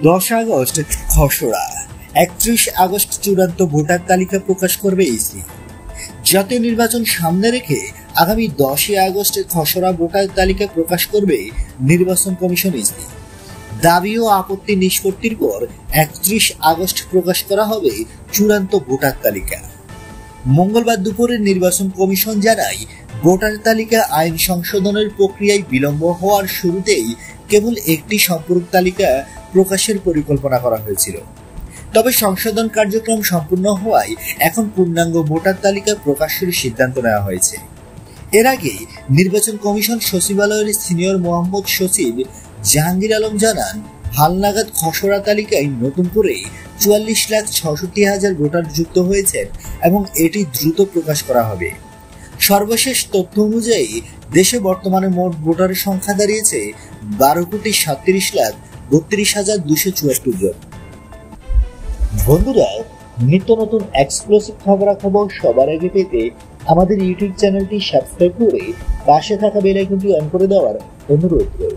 10 August খসড়া, 31 August চূড়ান্ত voter তালিকা প্রকাশ করবে ইসি। জাতীয় নির্বাচন সামনে রেখে আগামী 10 আগস্টে খসড়া ভোটার তালিকা প্রকাশ করবে নির্বাচন কমিশন ইসি। দাবি ও আপত্তি নিষ্পত্তির পর 31 আগস্ট প্রকাশ করা হবে চূড়ান্ত ভোটার তালিকা। মঙ্গলবার দুপুরে নির্বাচন কমিশন জানায়, ভোটার তালিকা আইন সংশোধনের প্রক্রিয়ায় বিলম্ব হওয়ার শুরুতেই কেবল একটি সম্পূরক তালিকা প্রকাশের পরিকল্পনা করা হয়েছিল। তবে সংশোধন কার্যক্রম সম্পূর্ণ হওয়ায় এখন পূর্ণাঙ্গ ভোটার তালিকা প্রকাশের সিদ্ধান্ত নেওয়া হয়েছে। এর আগে নির্বাচন কমিশন সচিবালয়ের সিনিয়র মোহাম্মদ সচিব জাহাঙ্গীর আলম জানান, হালনাগাদ খসড়া তালিকায় নতুন করে 44,66,000 ভোটার যুক্ত হয়েছেন এবং এটি দ্রুত প্রকাশ করা হবে। সর্বশেষ তথ্য অনুযায়ী দেশে বর্তমানে মোট ভোটারের সংখ্যা দাঁড়িয়েছে 12,37,32,274 জন। বন্ধুরা, নিত্য নতুন এক্সক্লুসিভ খবরাখবর সবার আগে পেতে আমাদের ইউটিউব চ্যানেলটি সাবস্ক্রাইব করে পাশে থাকা বেল আইকনটি অন করে দেওয়ার অনুরোধ রইল।